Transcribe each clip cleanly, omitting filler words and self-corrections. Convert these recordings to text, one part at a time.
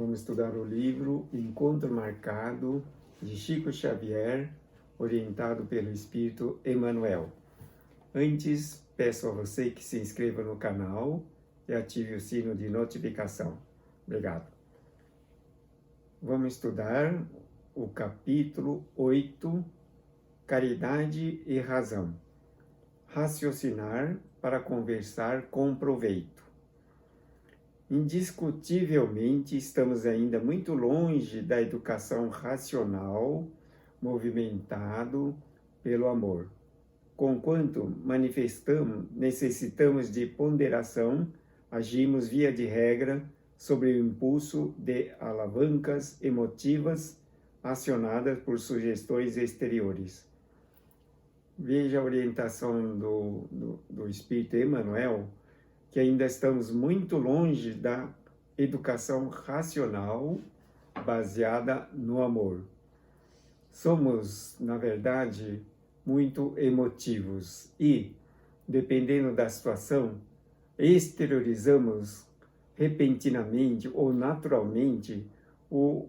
Vamos estudar o livro Encontro Marcado, de Chico Xavier, orientado pelo Espírito Emmanuel. Antes, peço a você que se inscreva no canal e ative o sino de notificação. Obrigado. Vamos estudar o capítulo 8, Caridade e Razão. Raciocinar para conversar com proveito. Indiscutivelmente, estamos ainda muito longe da educação racional, movimentado pelo amor. Conquanto necessitamos de ponderação, agimos via de regra sobre o impulso de alavancas emotivas acionadas por sugestões exteriores. Veja a orientação do Espírito Emmanuel, que ainda estamos muito longe da educação racional baseada no amor. Somos, na verdade, muito emotivos e, dependendo da situação, exteriorizamos repentinamente ou naturalmente o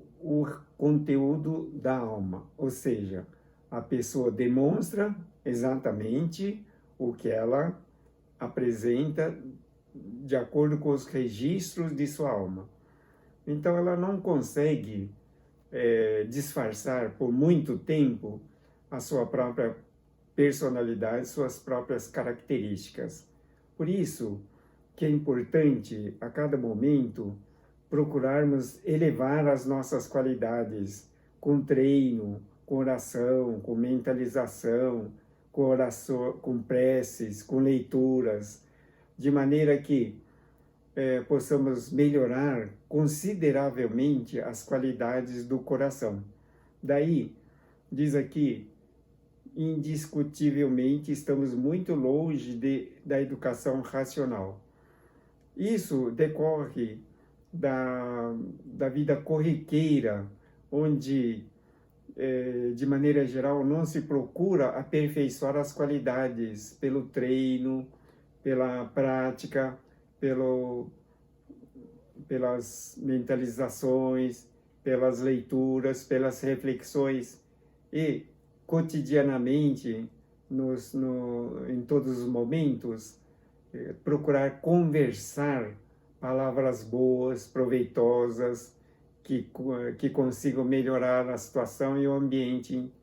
conteúdo da alma, ou seja, a pessoa demonstra exatamente o que ela apresenta de acordo com os registros de sua alma. Então ela não consegue disfarçar por muito tempo a sua própria personalidade, suas próprias características. Por isso que é importante a cada momento procurarmos elevar as nossas qualidades com treino, com oração, com mentalização, com preces, com leituras, de maneira que possamos melhorar consideravelmente as qualidades do coração. Daí, diz aqui, indiscutivelmente estamos muito longe da educação racional. Isso decorre da vida corriqueira, onde, de maneira geral, não se procura aperfeiçoar as qualidades pelo treino, pela prática, pelas mentalizações, pelas leituras, pelas reflexões e cotidianamente, em todos os momentos, procurar conversar palavras boas, proveitosas, que consigam melhorar a situação e o ambiente.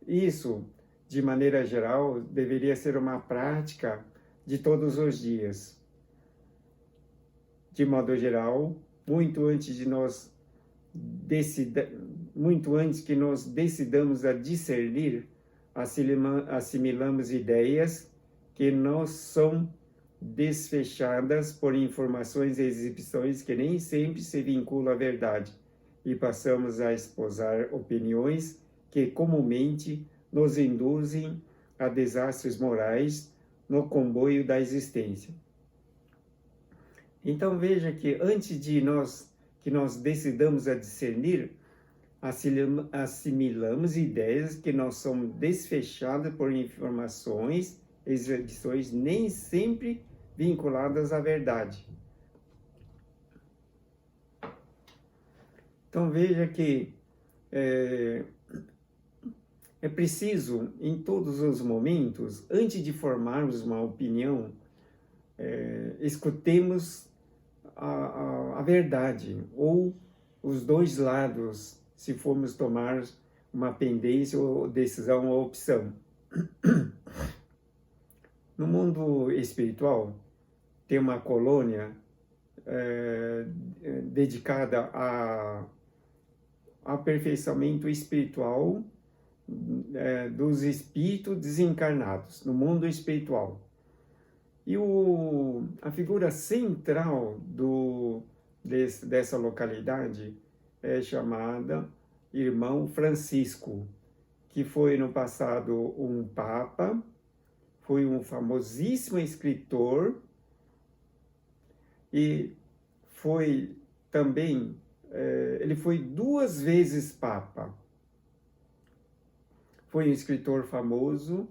Isso, de maneira geral, deveria ser uma prática de todos os dias. De modo geral, muito antes que nós decidamos a discernir, assimilamos ideias que não são desfechadas por informações e exibições que nem sempre se vinculam à verdade, e passamos a esposar opiniões que comumente nos induzem a desastres morais no comboio da existência. Então veja que antes que nós decidamos a discernir, assimilamos ideias que não são desfechadas por informações, exibições nem sempre vinculadas à verdade. Então veja que é preciso, em todos os momentos, antes de formarmos uma opinião, escutemos a verdade, ou os dois lados, se formos tomar uma pendência ou decisão ou opção. No mundo espiritual, tem uma colônia dedicada ao aperfeiçoamento espiritual dos espíritos desencarnados, no mundo espiritual. E a figura central dessa localidade é chamada Irmão Francisco, que foi no passado um papa, foi um famosíssimo escritor e foi também, ele foi 2 vezes papa. Foi um escritor famoso,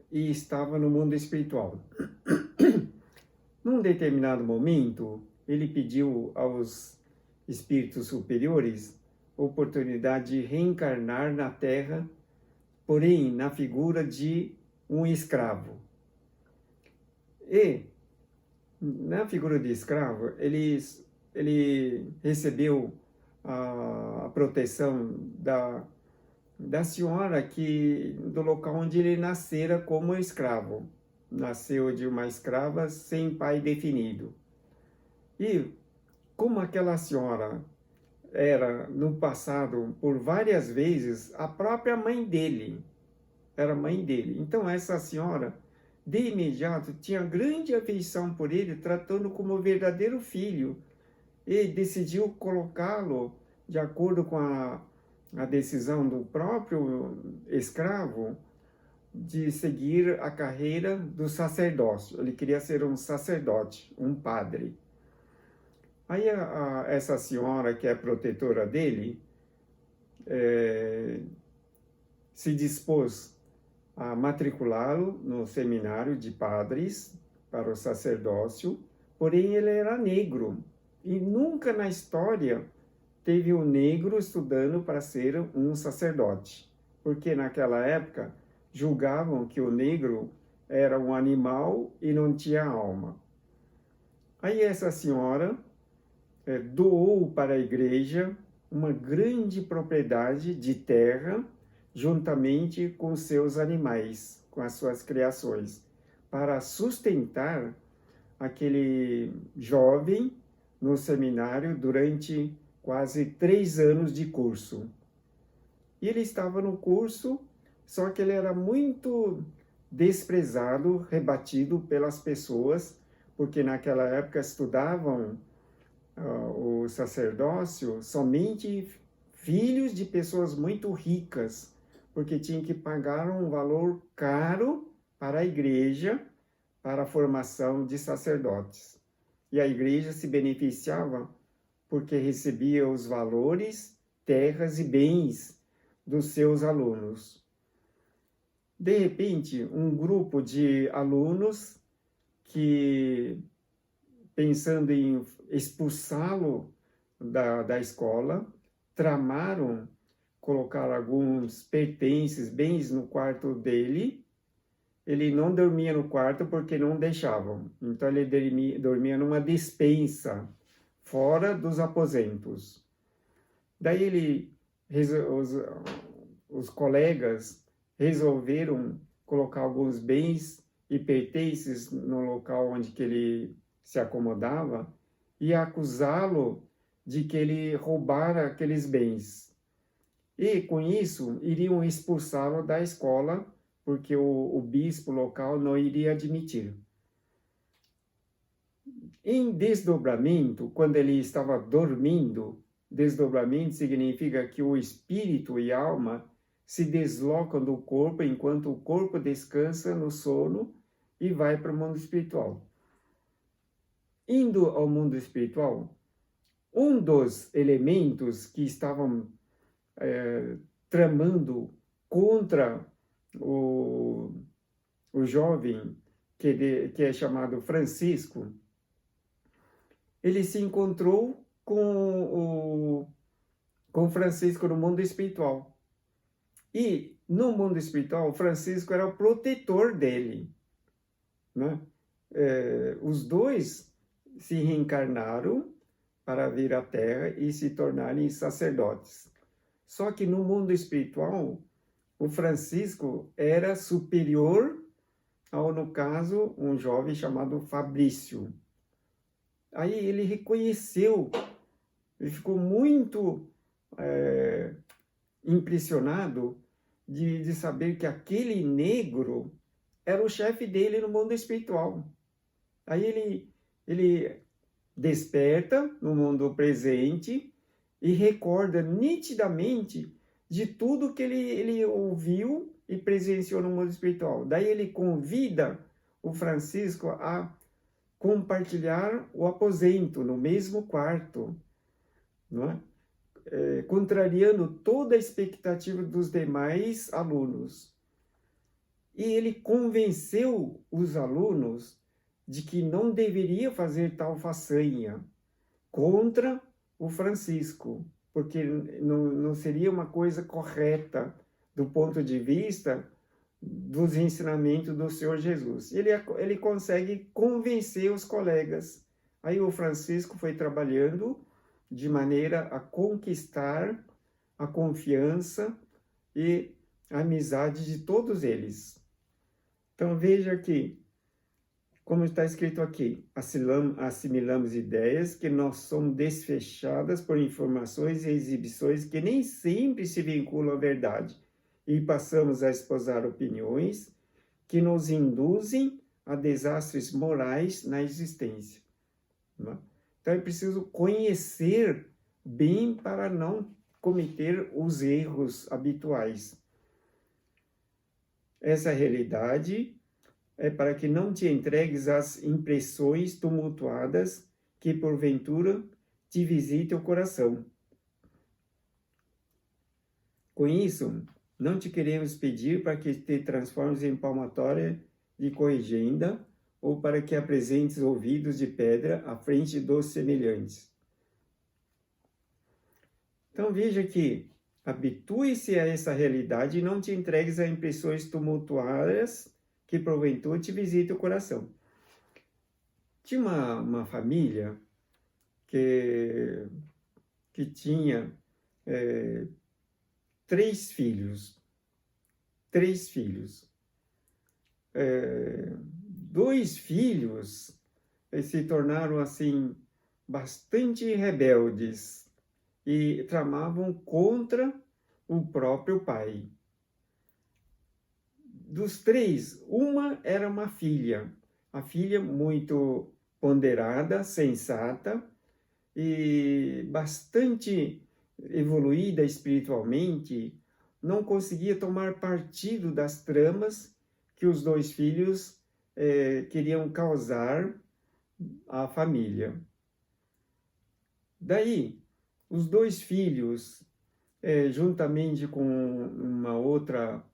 e estava no mundo espiritual. Num determinado momento, ele pediu aos espíritos superiores, oportunidade de reencarnar na Terra, porém na figura de um escravo. E, na figura de escravo, ele recebeu a proteção da senhora do local onde ele nascera como escravo. Nasceu de uma escrava sem pai definido. E como aquela senhora era, no passado, por várias vezes, a própria mãe dele, era mãe dele. Então essa senhora, de imediato, tinha grande afeição por ele, tratando como verdadeiro filho, e decidiu colocá-lo, de acordo com a decisão do próprio escravo, de seguir a carreira do sacerdócio. Ele queria ser um sacerdote, um padre. Aí essa senhora, que é protetora dele, se dispôs a matriculá-lo no seminário de padres para o sacerdócio, porém ele era negro. E nunca na história teve um negro estudando para ser um sacerdote, porque naquela época julgavam que o negro era um animal e não tinha alma. Aí essa senhora doou para a igreja uma grande propriedade de terra, juntamente com seus animais, com as suas criações, para sustentar aquele jovem no seminário durante quase 3 anos de curso. E ele estava no curso, só que ele era muito desprezado, rebatido pelas pessoas, porque naquela época estudavam o sacerdócio somente filhos de pessoas muito ricas, porque tinham que pagar um valor caro para a igreja, para a formação de sacerdotes. E a igreja se beneficiava porque recebia os valores, terras e bens dos seus alunos. De repente, um grupo de alunos que, pensando em expulsá-lo da escola, tramaram colocar alguns pertences, bens no quarto dele. Ele não dormia no quarto porque não deixavam. Então ele dormia numa despensa, fora dos aposentos. Daí os colegas resolveram colocar alguns bens e pertences no local onde que ele se acomodava e acusá-lo de que ele roubara aqueles bens. E, com isso, iriam expulsá-lo da escola, porque o bispo local não iria admitir. Em desdobramento, quando ele estava dormindo, desdobramento significa que o espírito e a alma se deslocam do corpo enquanto o corpo descansa no sono e vai para o mundo espiritual. Indo ao mundo espiritual, um dos elementos que estavam tramando contra o jovem, que é chamado Francisco, ele se encontrou com Francisco no mundo espiritual. E no mundo espiritual, Francisco era o protetor dele, né? Os dois se reencarnaram para vir à Terra e se tornarem sacerdotes. Só que no mundo espiritual, o Francisco era superior ao, no caso, um jovem chamado Fabrício. Aí ele reconheceu, ele ficou muito impressionado de saber que aquele negro era o chefe dele no mundo espiritual. Aí ele desperta no mundo presente e recorda nitidamente de tudo que ele ouviu e presenciou no mundo espiritual. Daí ele convida o Francisco a compartilhar o aposento no mesmo quarto, não é? Contrariando toda a expectativa dos demais alunos. E ele convenceu os alunos de que não deveria fazer tal façanha contra o Francisco, porque não seria uma coisa correta do ponto de vista dos ensinamentos do Senhor Jesus. Ele consegue convencer os colegas. Aí o Francisco foi trabalhando de maneira a conquistar a confiança e a amizade de todos eles. Então veja que, como está escrito aqui, assimilamos ideias que nós somos desfechadas por informações e exibições que nem sempre se vinculam à verdade, e passamos a esposar opiniões que nos induzem a desastres morais na existência. Não? Então é preciso conhecer bem para não cometer os erros habituais. Essa realidade é para que não te entregues às impressões tumultuadas que, porventura, te visitem o coração. Com isso, não te queremos pedir para que te transformes em palmatória de corrigenda ou para que apresentes ouvidos de pedra à frente dos semelhantes. Então veja que habitue-se a essa realidade e não te entregues a impressões tumultuárias que porventura te visitem o coração. Tinha uma família que tinha 3 filhos. 3 filhos. 2 filhos se tornaram assim bastante rebeldes e tramavam contra o próprio pai. Dos 3, uma era uma filha. A filha muito ponderada, sensata e bastante evoluída espiritualmente, não conseguia tomar partido das tramas que os 2 filhos queriam causar à família. Daí, os 2 filhos, juntamente com uma outra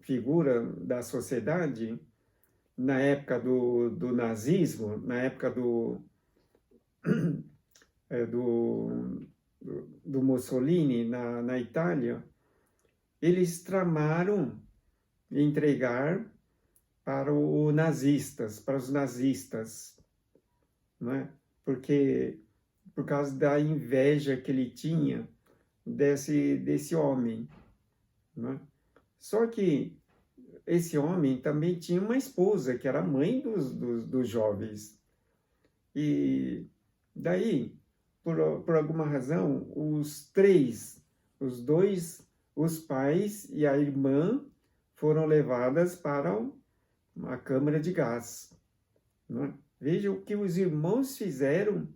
figura da sociedade, na época do nazismo, na época do Mussolini na Itália, eles tramaram entregar para os nazistas, né? Porque por causa da inveja que ele tinha desse homem, né? Só que esse homem também tinha uma esposa, que era a mãe dos jovens. E daí, por alguma razão, os 2, os pais e a irmã, foram levadas para a câmara de gás. Né? Veja o que os irmãos fizeram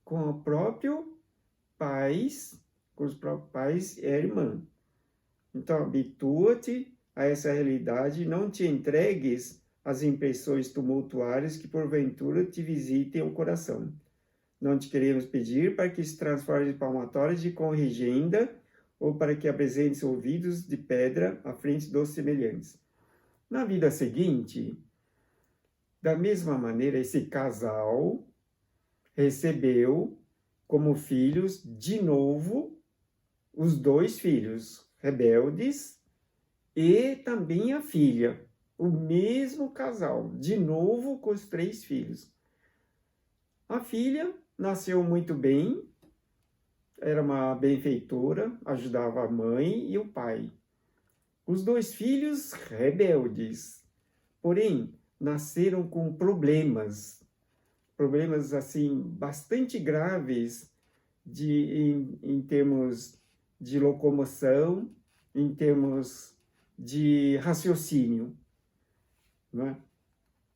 com os próprios pais e a irmã. Então, habitua-te a essa realidade, não te entregues às impressões tumultuárias que porventura te visitem o coração. Não te queremos pedir para que se transforme em palmatórias de corrigenda ou para que apresentes ouvidos de pedra à frente dos semelhantes. Na vida seguinte, da mesma maneira, esse casal recebeu como filhos, de novo, os 2 filhos rebeldes e também a filha, o mesmo casal, de novo com os 3 filhos. A filha nasceu muito bem, era uma benfeitora, ajudava a mãe e o pai. Os 2 filhos rebeldes, porém, nasceram com problemas assim bastante graves em termos de locomoção, em termos de raciocínio, né?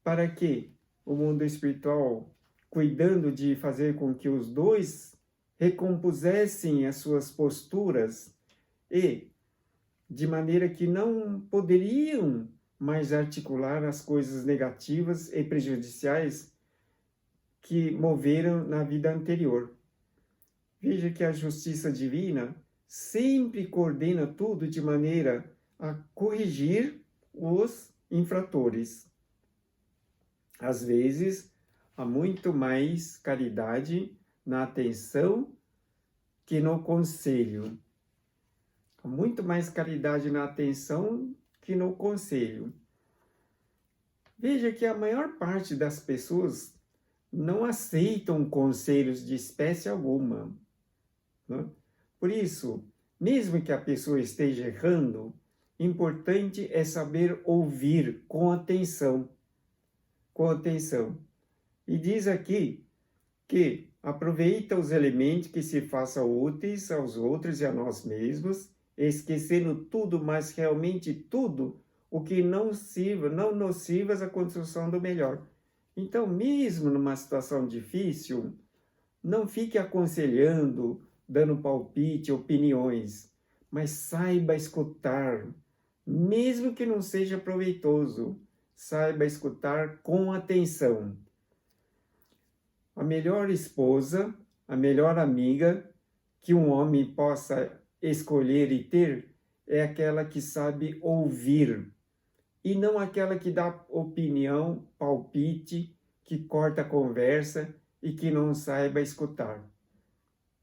Para que o mundo espiritual, cuidando de fazer com que os 2 recompusessem as suas posturas e de maneira que não poderiam mais articular as coisas negativas e prejudiciais que moveram na vida anterior. Veja que a justiça divina sempre coordena tudo de maneira a corrigir os infratores. Às vezes, há muito mais caridade na atenção que no conselho. Há muito mais caridade na atenção que no conselho. Veja que a maior parte das pessoas não aceitam conselhos de espécie alguma, né? Por isso, mesmo que a pessoa esteja errando, importante é saber ouvir com atenção. Com atenção. E diz aqui que aproveita os elementos que se façam úteis aos outros e a nós mesmos, esquecendo tudo, mas realmente tudo, o que não nocivas à construção do melhor. Então, mesmo numa situação difícil, não fique aconselhando, dando palpite, opiniões, mas saiba escutar, mesmo que não seja proveitoso, saiba escutar com atenção. A melhor esposa, a melhor amiga que um homem possa escolher e ter é aquela que sabe ouvir, e não aquela que dá opinião, palpite, que corta a conversa e que não saiba escutar.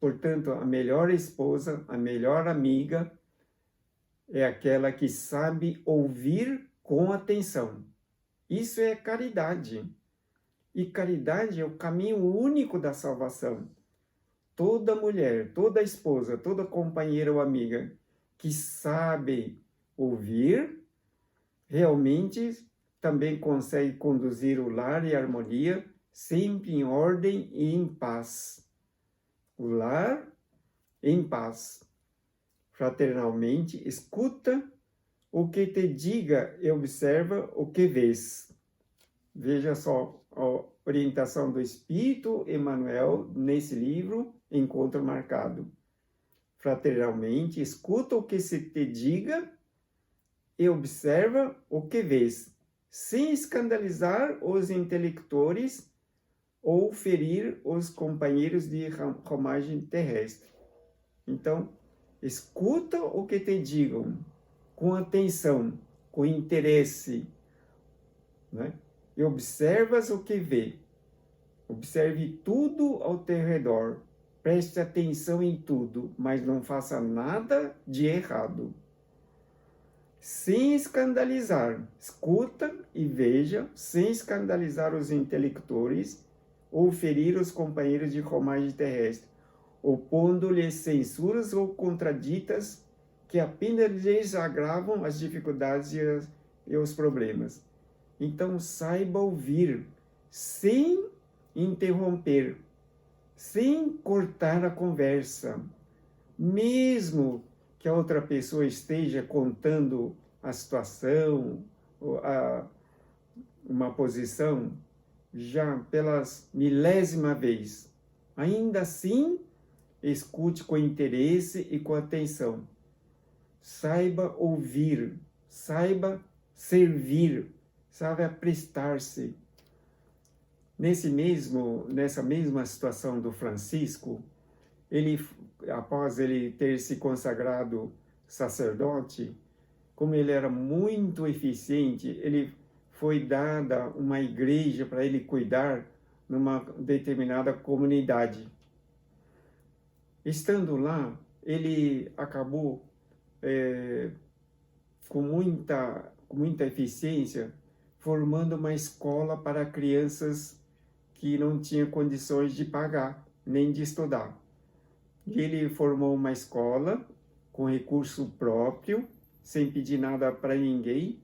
Portanto, a melhor esposa, a melhor amiga, é aquela que sabe ouvir com atenção. Isso é caridade. E caridade é o caminho único da salvação. Toda mulher, toda esposa, toda companheira ou amiga que sabe ouvir, realmente também consegue conduzir o lar e a harmonia, sempre em ordem e em paz. O lar em paz. Fraternalmente, escuta o que te diga e observa o que vês. Veja só a orientação do Espírito Emmanuel nesse livro, Encontro Marcado. Fraternalmente, escuta o que se te diga e observa o que vês, sem escandalizar os intelectores ou ferir os companheiros de romagem terrestre. Então, escuta o que te digam, com atenção, com interesse, né? E observas o que vê. Observe tudo ao teu redor. Preste atenção em tudo, mas não faça nada de errado. Sem escandalizar, escuta e veja, sem escandalizar os intelectores ou ferir os companheiros de romagem terrestre, opondo-lhes censuras ou contraditas que apenas lhes agravam as dificuldades e os problemas. Então, saiba ouvir, sem interromper, sem cortar a conversa. Mesmo que a outra pessoa esteja contando a situação, uma posição, já pelas milésima vez. Ainda assim, escute com interesse e com atenção. Saiba ouvir, saiba servir, saiba prestar-se. Nessa mesma situação do Francisco, após ele ter se consagrado sacerdote, como ele era muito eficiente, ele foi dada uma igreja para ele cuidar numa determinada comunidade. Estando lá, ele acabou com muita eficiência formando uma escola para crianças que não tinham condições de pagar nem de estudar. E ele formou uma escola com recurso próprio, sem pedir nada para ninguém.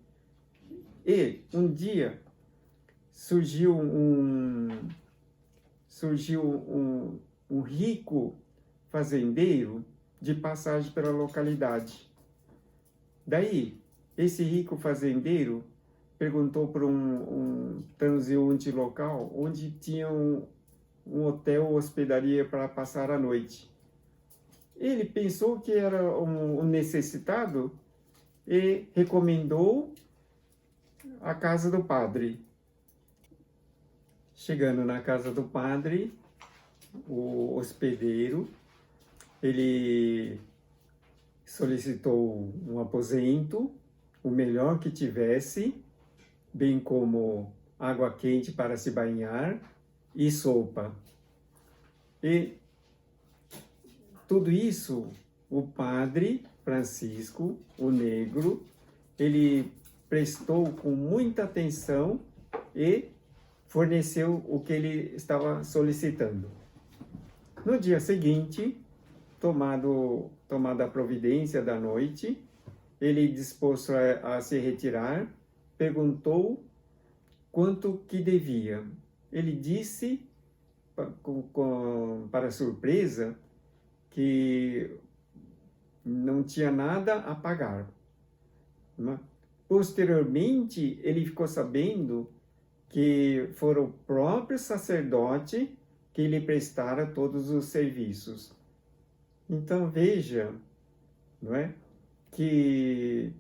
E um dia surgiu um rico fazendeiro de passagem pela localidade. Daí, esse rico fazendeiro perguntou para um transeunte local onde tinha um hotel ou hospedaria para passar a noite. Ele pensou que era um necessitado e recomendou a casa do padre. Chegando na casa do padre, o hospedeiro, ele solicitou um aposento, o melhor que tivesse, bem como água quente para se banhar e sopa. E tudo isso, o padre Francisco, o negro, ele prestou com muita atenção e forneceu o que ele estava solicitando. No dia seguinte, tomada a providência da noite, ele, disposto a se retirar, perguntou quanto que devia. Ele disse, para surpresa, que não tinha nada a pagar. Posteriormente, ele ficou sabendo que fora o próprio sacerdote que lhe prestara todos os serviços. Então veja, não é? Que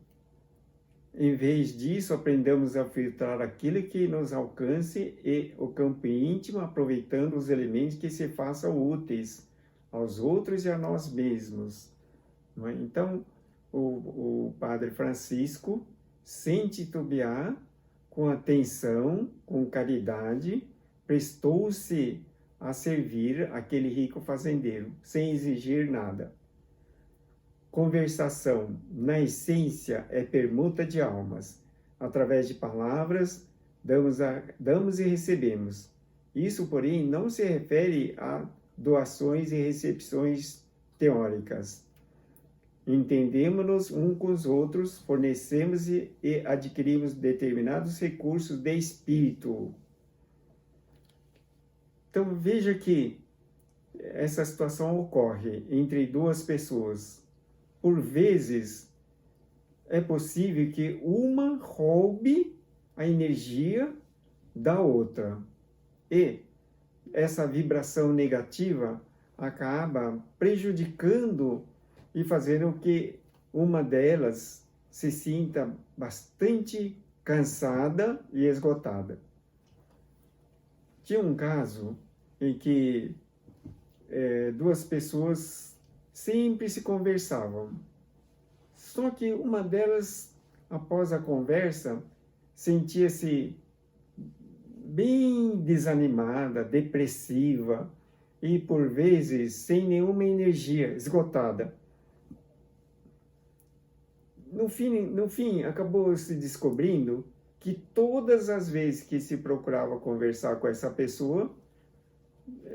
em vez disso aprendamos a filtrar aquilo que nos alcance e o campo íntimo, aproveitando os elementos que se façam úteis aos outros e a nós mesmos. Não é? Então o Padre Francisco, sem titubear, com atenção, com caridade, prestou-se a servir aquele rico fazendeiro, sem exigir nada. Conversação, na essência, é permuta de almas. Através de palavras, damos e recebemos. Isso, porém, não se refere a doações e recepções teóricas. Entendemos-nos uns com os outros, fornecemos e adquirimos determinados recursos de espírito. Então, veja que essa situação ocorre entre duas pessoas. Por vezes, é possível que uma roube a energia da outra. E essa vibração negativa acaba prejudicando e fazendo que uma delas se sinta bastante cansada e esgotada. Tinha um caso em que duas pessoas sempre se conversavam. Só que uma delas, após a conversa, sentia-se bem desanimada, depressiva e, por vezes, sem nenhuma energia, esgotada. No fim, acabou se descobrindo que todas as vezes que se procurava conversar com essa pessoa,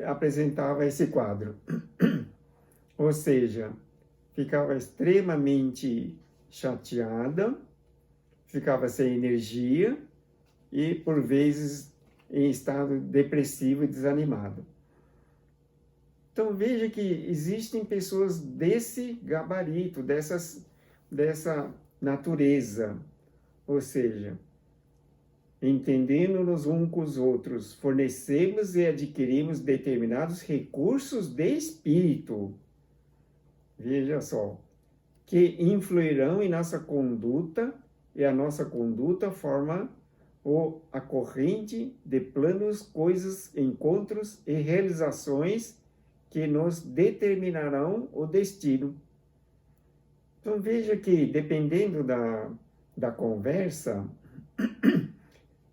apresentava esse quadro. Ou seja, ficava extremamente chateada, ficava sem energia e, por vezes, em estado depressivo e desanimado. Então, veja que existem pessoas desse gabarito, dessa natureza. Ou seja, entendendo-nos uns com os outros, fornecemos e adquirimos determinados recursos de espírito. Veja só, que influirão em nossa conduta, e a nossa conduta forma a corrente de planos, coisas, encontros e realizações que nos determinarão o destino. Então veja que, dependendo da conversa,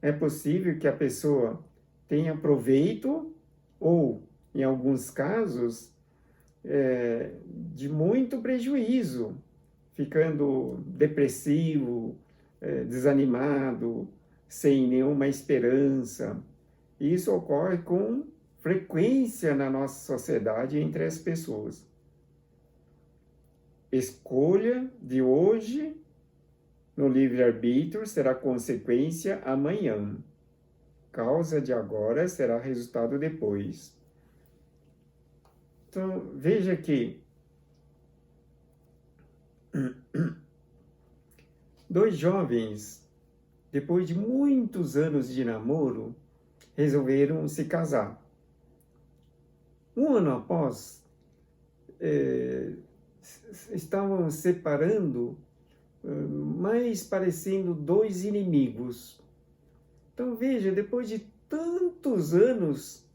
é possível que a pessoa tenha proveito ou, em alguns casos, de muito prejuízo, ficando depressivo, desanimado, sem nenhuma esperança. E isso ocorre com frequência na nossa sociedade entre as pessoas. Escolha de hoje no livre-arbítrio será consequência amanhã. Causa de agora será resultado depois. Então, veja que dois jovens, depois de muitos anos de namoro, resolveram se casar. Um ano após, estavam separando, mais parecendo dois inimigos. Então veja, depois de tantos anos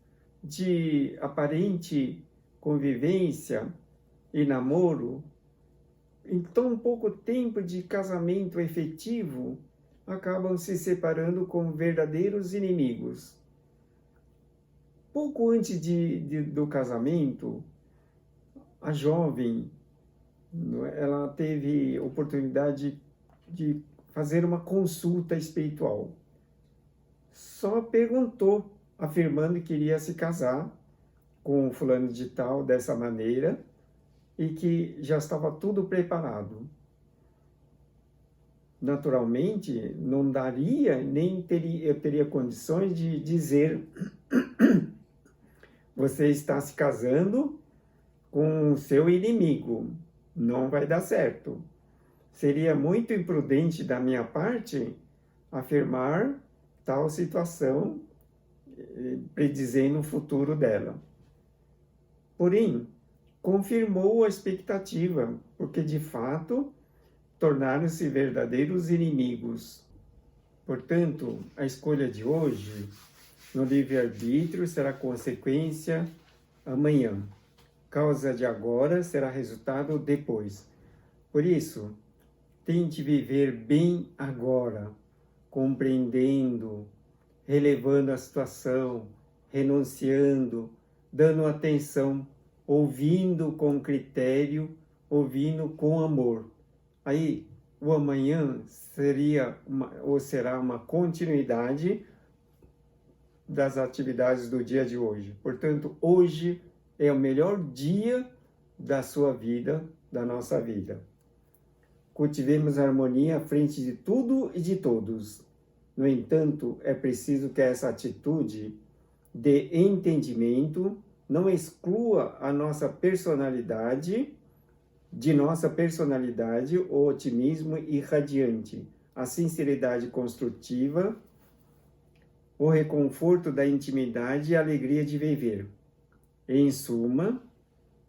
de aparente convivência e namoro, em tão pouco tempo de casamento efetivo, acabam se separando como verdadeiros inimigos. Pouco antes do casamento, a jovem, ela teve oportunidade de fazer uma consulta espiritual. Só perguntou, afirmando que iria se casar com o fulano de tal dessa maneira e que já estava tudo preparado. Naturalmente, não daria, nem eu teria condições de dizer: você está se casando com o seu inimigo, não vai dar certo. Seria muito imprudente da minha parte afirmar tal situação, predizendo o futuro dela. Porém, confirmou a expectativa, porque de fato tornaram-se verdadeiros inimigos. Portanto, a escolha de hoje no livre-arbítrio será consequência amanhã. Causa de agora será resultado depois. Por isso, tente viver bem agora, compreendendo, relevando a situação, renunciando, dando atenção, ouvindo com critério, ouvindo com amor. Aí, o amanhã será uma continuidade das atividades do dia de hoje. Portanto, hoje é o melhor dia da sua vida, da nossa vida. Cultivemos a harmonia à frente de tudo e de todos. No entanto, é preciso que essa atitude de entendimento não exclua a nossa personalidade, de nossa personalidade, o otimismo irradiante, a sinceridade construtiva, o reconforto da intimidade e a alegria de viver. Em suma,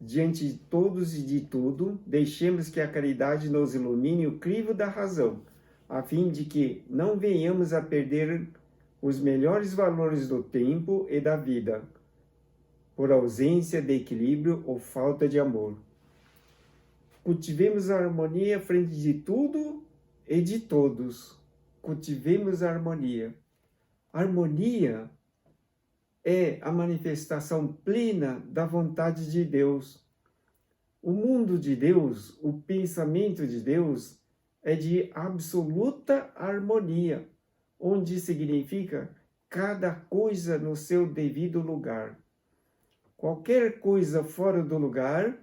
diante de todos e de tudo, deixemos que a caridade nos ilumine o crivo da razão, a fim de que não venhamos a perder os melhores valores do tempo e da vida, por ausência de equilíbrio ou falta de amor. Cultivemos a harmonia à frente de tudo e de todos. Cultivemos a harmonia. Harmonia é a manifestação plena da vontade de Deus. O mundo de Deus, o pensamento de Deus é de absoluta harmonia, onde significa cada coisa no seu devido lugar. Qualquer coisa fora do lugar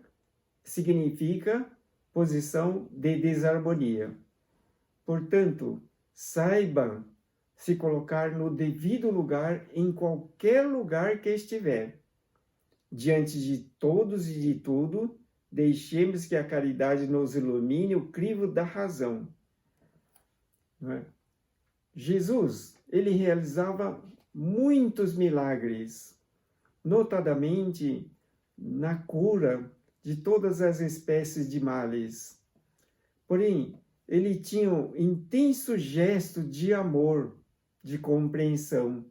significa posição de desarmonia. Portanto, saiba se colocar no devido lugar em qualquer lugar que estiver. Diante de todos e de tudo, deixemos que a caridade nos ilumine o crivo da razão. Não é? Jesus, ele realizava muitos milagres, notadamente na cura de todas as espécies de males. Porém, ele tinha um intenso gesto de amor, de compreensão,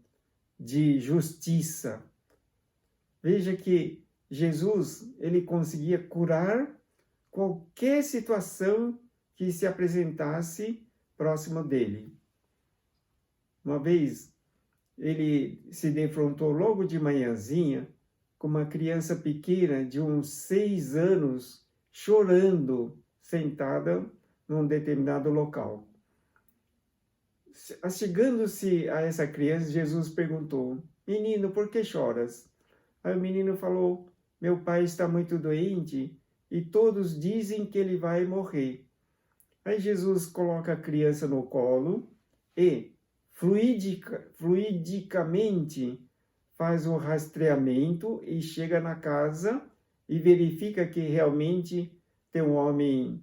de justiça. Veja que Jesus, ele conseguia curar qualquer situação que se apresentasse próximo dele. Uma vez, ele se defrontou logo de manhãzinha com uma criança pequena de uns 6 anos, chorando, sentada num determinado local. Chegando-se a essa criança, Jesus perguntou: menino, por que choras? Aí o menino falou: meu pai está muito doente e todos dizem que ele vai morrer. Aí Jesus coloca a criança no colo e fluidicamente faz um rastreamento e chega na casa e verifica que realmente tem um homem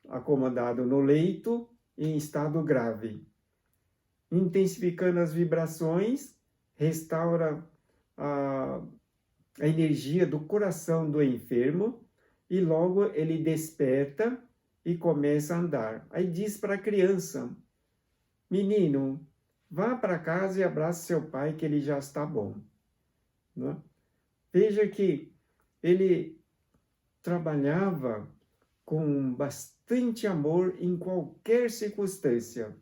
acomodado no leito em estado grave. Intensificando as vibrações, restaura a energia do coração do enfermo e logo ele desperta e começa a andar. Aí diz para a criança: menino, vá para casa e abrace seu pai que ele já está bom. Não é? Veja que ele trabalhava com bastante amor em qualquer circunstância.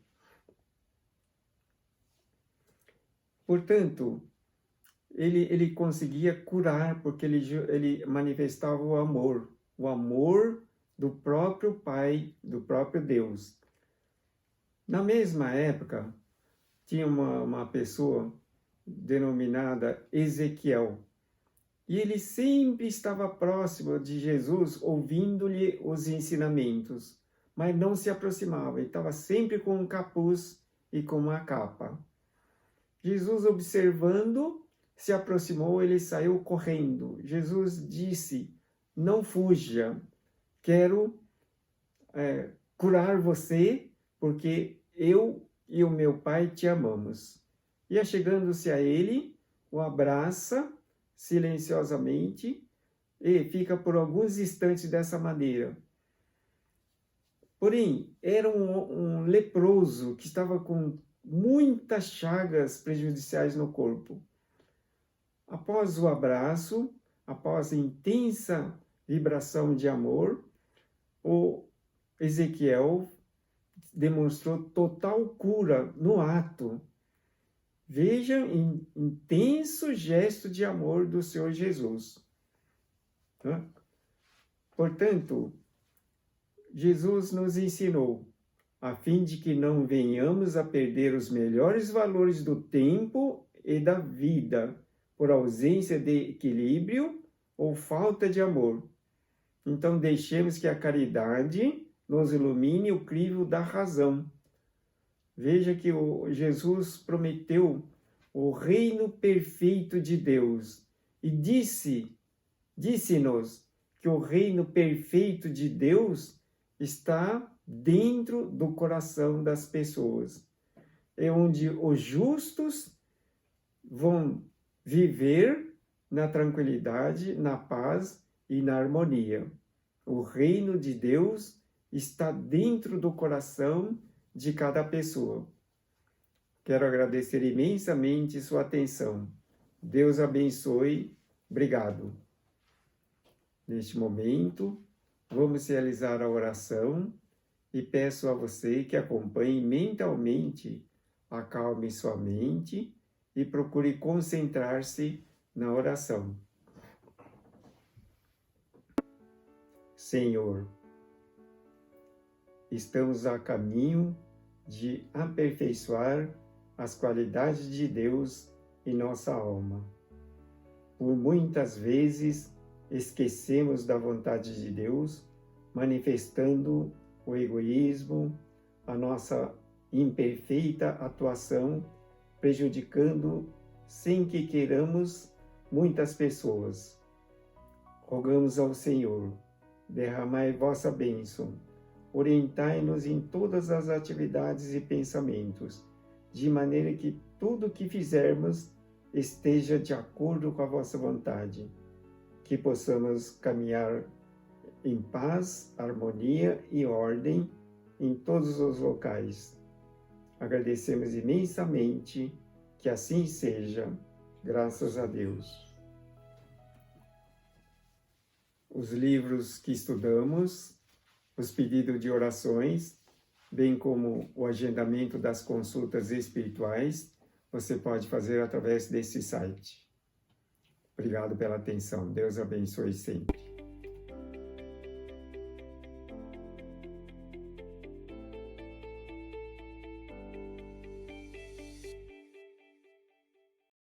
Portanto, ele conseguia curar, porque ele manifestava o amor do próprio Pai, do próprio Deus. Na mesma época, tinha uma pessoa denominada Ezequiel, e ele sempre estava próximo de Jesus, ouvindo-lhe os ensinamentos, mas não se aproximava, ele estava sempre com um capuz e com uma capa. Jesus, observando, se aproximou, ele saiu correndo. Jesus disse: não fuja, quero curar você, porque eu e o meu Pai te amamos. E achegando-se a ele, o abraça silenciosamente e fica por alguns instantes dessa maneira. Porém, era um leproso que estava com muitas chagas prejudiciais no corpo. Após o abraço, após a intensa vibração de amor, o Ezequiel demonstrou total cura no ato. Veja o intenso gesto de amor do Senhor Jesus. Portanto, Jesus nos ensinou, a fim de que não venhamos a perder os melhores valores do tempo e da vida, por ausência de equilíbrio ou falta de amor. Então, deixemos que a caridade nos ilumine o crivo da razão. Veja que Jesus prometeu o reino perfeito de Deus e disse-nos que o reino perfeito de Deus está dentro do coração das pessoas. É onde os justos vão viver na tranquilidade, na paz e na harmonia. O reino de Deus está dentro do coração de cada pessoa. Quero agradecer imensamente sua atenção. Deus abençoe. Obrigado. Neste momento, vamos realizar a oração e peço a você que acompanhe mentalmente, acalme sua mente e procure concentrar-se na oração. Senhor, estamos a caminho de aperfeiçoar as qualidades de Deus em nossa alma. Por muitas vezes esquecemos da vontade de Deus, manifestando o egoísmo, a nossa imperfeita atuação, prejudicando, sem que queiramos, muitas pessoas. Rogamos ao Senhor, derramai vossa bênção, orientai-nos em todas as atividades e pensamentos, de maneira que tudo o que fizermos esteja de acordo com a vossa vontade, que possamos caminhar em paz, harmonia e ordem em todos os locais. Agradecemos imensamente que assim seja, graças a Deus. Os livros que estudamos, os pedidos de orações, bem como o agendamento das consultas espirituais, você pode fazer através desse site. Obrigado pela atenção. Deus abençoe sempre.